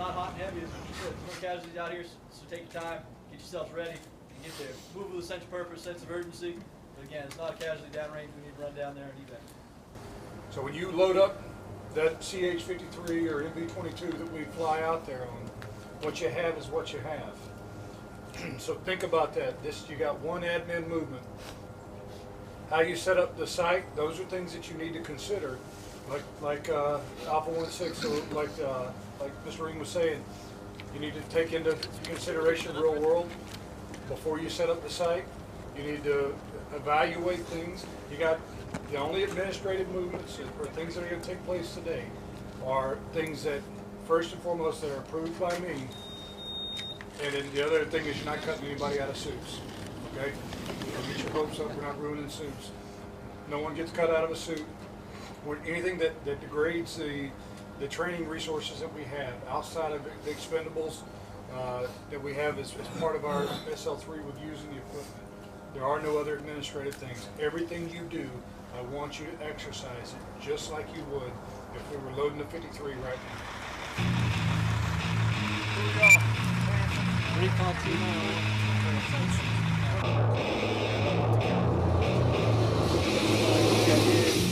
not hot and heavy, as you said. There's no casualties out here, so take your time, get yourselves ready, and get there. Move with a sense of purpose, sense of urgency. But again, it's not a casualty downrange. We need to run down there and evac. So when you load up that CH-53 or MB-22 that we fly out there on, what you have is what you have. So think about that. You got one admin movement. How you set up the site, those are things that you need to consider. Like Alpha 16, or like Mr. Marine was saying, you need to take into consideration real world before you set up the site. You need to evaluate things. You got the only administrative movements or things that are going to take place today are things that, first and foremost, that are approved by me. And then the other thing is you're not cutting anybody out of suits. Okay? Don't get your hopes up. We're not ruining suits. No one gets cut out of a suit. Anything that degrades the training resources that we have outside of the expendables that we have as part of our SL3 with using the equipment. There are no other administrative things. Everything you do, I want you to exercise it just like you would if we were loading the 53 right now. Here we go. Recon team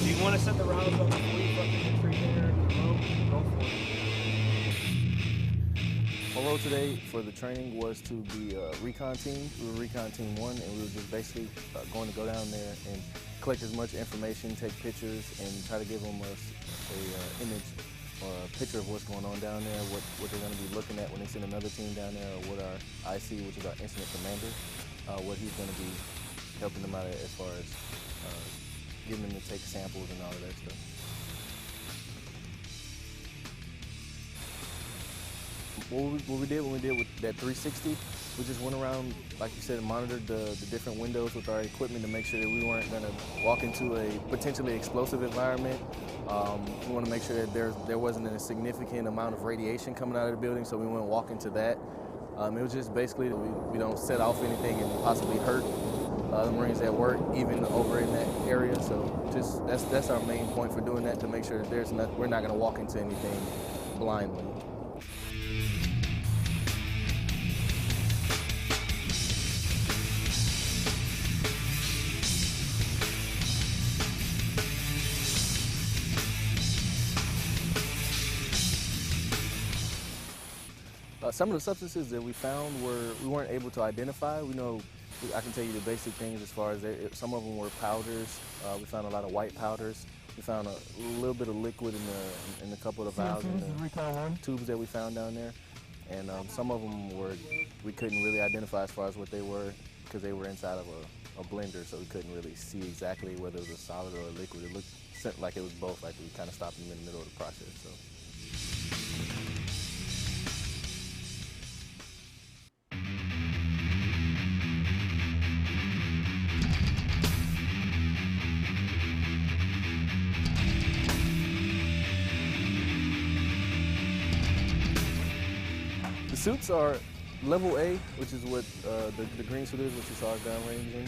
Do you want to set the rounds up before you fucking hit free there in the row? Go for it. My role today for the training was to be a recon team. We were recon team 1, and we were just basically going to go down there and collect as much information, take pictures, and try to give them a image or a picture of what's going on down there, what they're going to be looking at when they send another team down there, or what our IC, which is our incident commander, what he's going to be helping them out as far as getting them to take samples and all of that stuff. What we did when we did with that 360, we just went around, like you said, and monitored the different windows with our equipment to make sure that we weren't going to walk into a potentially explosive environment. We want to make sure that there wasn't a significant amount of radiation coming out of the building, so we wouldn't walk into that. It was just basically we don't set off anything and possibly hurt the Marines that work, even over in that area. So just that's our main point for doing that, to make sure that we're not going to walk into anything blindly. Some of the substances that we found we weren't able to identify. I can tell you the basic things as far as some of them were powders. We found a lot of white powders. We found a little bit of liquid in a couple of the valves and the tubes that we found down there. And some of them we couldn't really identify as far as what they were, because they were inside of a blender, so we couldn't really see exactly whether it was a solid or a liquid. It looked like it was both, like we kind of stopped them in the middle of the process. So. The suits are level A, which is what the green suit is, which you saw us downrange in.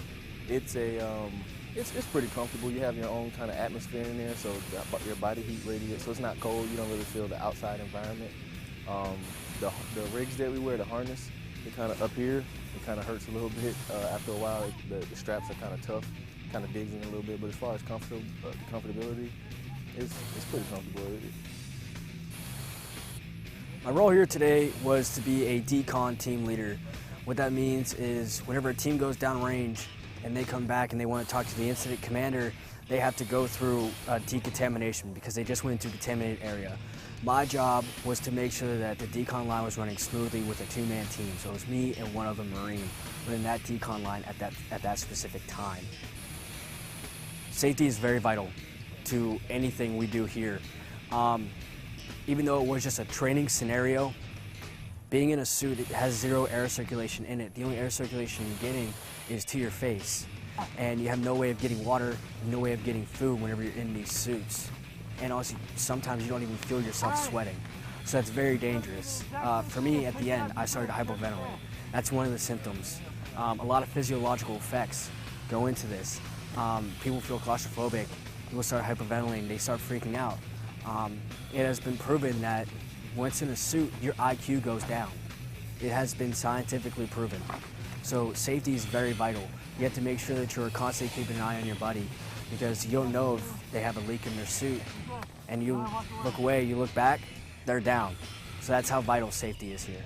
It's pretty comfortable. You have your own kind of atmosphere in there, so your body heat radiates, so it's not cold. You don't really feel the outside environment. The rigs that we wear, the harness, it kind of up here, it kind of hurts a little bit. After a while, the straps are kind of tough, kind of digs in a little bit. But as far as comfortability, it's pretty comfortable. My role here today was to be a decon team leader. What that means is whenever a team goes downrange and they come back and they want to talk to the incident commander, they have to go through decontamination because they just went into a contaminated area. My job was to make sure that the decon line was running smoothly with a two-man team. So it was me and one other Marine running that decon line at that specific time. Safety is very vital to anything we do here. Even though it was just a training scenario, being in a suit, it has zero air circulation in it. The only air circulation you're getting is to your face. And you have no way of getting water, no way of getting food whenever you're in these suits. And also, sometimes you don't even feel yourself sweating. So that's very dangerous. For me, at the end, I started to hypoventilate. That's one of the symptoms. A lot of physiological effects go into this. People feel claustrophobic, people start hyperventilating, they start freaking out. It has been proven that once in a suit, your IQ goes down. It has been scientifically proven. So safety is very vital. You have to make sure that you're constantly keeping an eye on your buddy, because you'll know if they have a leak in their suit, and you look away, you look back, they're down. So that's how vital safety is here.